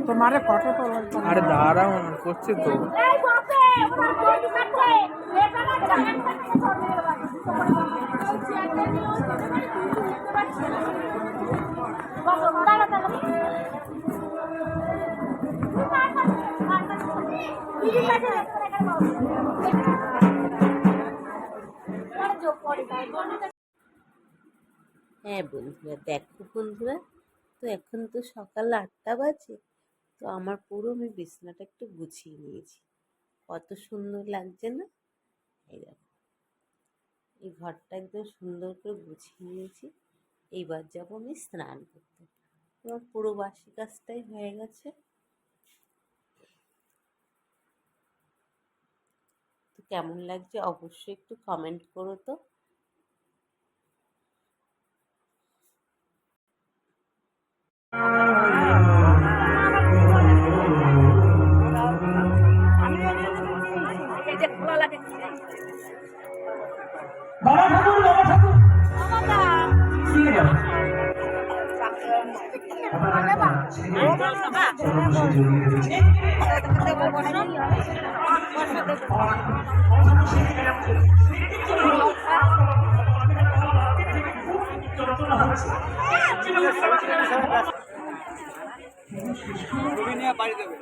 তোমারে ফটো তো আরে দাঁড়াও না, করছে তো। হ্যাঁ বন্ধুরা, দেখো বন্ধুরা, তো এখন তো সকাল 8টা বাজে। তো আমার পুরো আমি বিছানাটা একটু গুছিয়ে নিয়েছি। কত সুন্দর লাগছে না? এই দেখো, এই ঘরটা একদম সুন্দর করে গুছিয়ে নিয়েছি। এইবার যাবো আমি স্নান করতে। আমার পুরো বাসি কাজটাই হয়ে গেছে। তো কেমন লাগছে অবশ্যই একটু কমেন্ট করো তো। বাড়ি দেবে।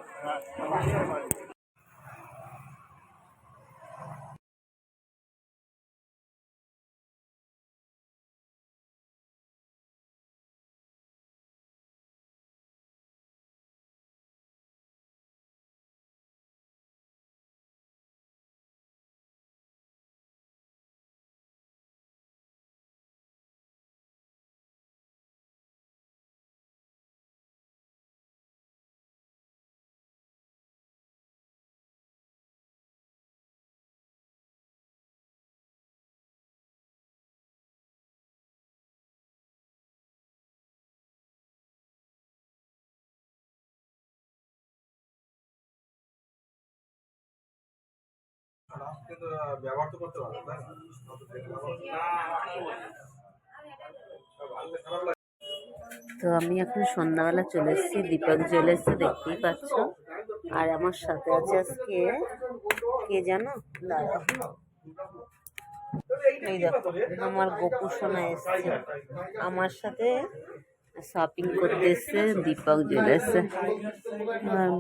ব্যবহার তো করতে পারবে তাই না? তো আমি এখন সন্ধ্যাবেলা চলে এসেছি দীপক জুয়েলার্সে, দেখতেই পাচ্ছ। আর আমার সাথে আছে আজকে কে জানো, দাঁড়াও, এই দেখো আমার গোপু সোনা এসছে আমার সাথে শপিং করতে, এসছে দীপক জুয়েলার্সে।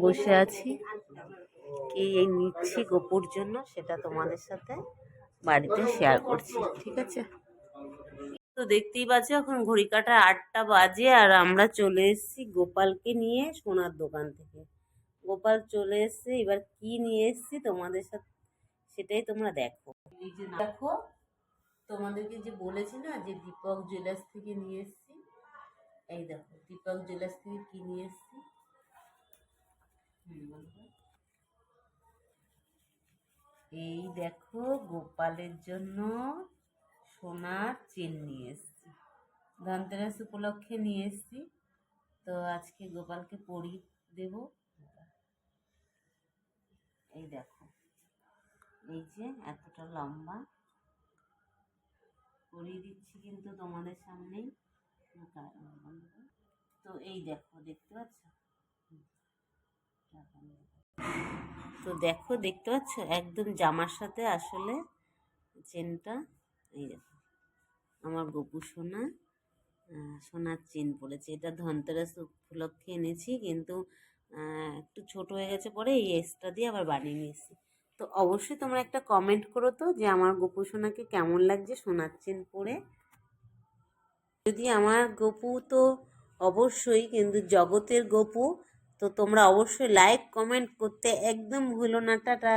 বসে আছি, কি এই নিচ্ছি গোপুর জন্য সেটা তোমাদের সাথে বাড়িতে শেয়ার করছি, ঠিক আছে? তো দেখতেই পাচ্ছ এখন ঘড়ি কাটা 8টা বাজে, আর আমরা চলে এসেছি গোপালকে নিয়ে সোনার দোকান থেকে। গোপাল চলে এসছে, এবার কি নিয়ে এসেছি তোমাদের সাথে সেটাই তোমরা দেখো। এই যে দেখো, তোমাদেরকে যে বলেছি না যে দীপক জুয়েলার্স থেকে নিয়ে এসেছি, এই দেখো দীপক জুয়েলার্স থেকে কি নিয়ে এসেছি। এই দেখো গোপালের জন্য সোনার চেন নিয়ে এসেছি, ধনতেরাস উপলক্ষে নিয়ে এসেছি। তো আজকে গোপালকে পরিয়ে দেব। এই দেখো, এই যে এতটা লম্বা পরিয়ে দিচ্ছি কিন্তু তোমাদের সামনেই। তো এই দেখো, দেখতে পাচ্ছ? তো দেখো, দেখতে পাচ্ছ একদম জামার সাথে আসলে চেনটা। এই দেখো আমার গোপু সোনা সোনার চেন পড়েছে। এটা ধনতেরাস উপলক্ষে এনেছি, কিন্তু একটু ছোট হয়ে গেছে, পরে এই এক্সট্রা দিয়ে আবার বানিয়ে নিয়েছি। তো অবশ্যই তোমরা একটা কমেন্ট করো তো যে আমার গোপু সোনাকে কেমন লাগছে সোনার চেন পরে। যদি আমার গোপু তো অবশ্যই, কিন্তু জগতের গোপু, তো তোমরা অবশ্যই লাইক কমেন্ট করতে একদম ভুলো না। টাটা।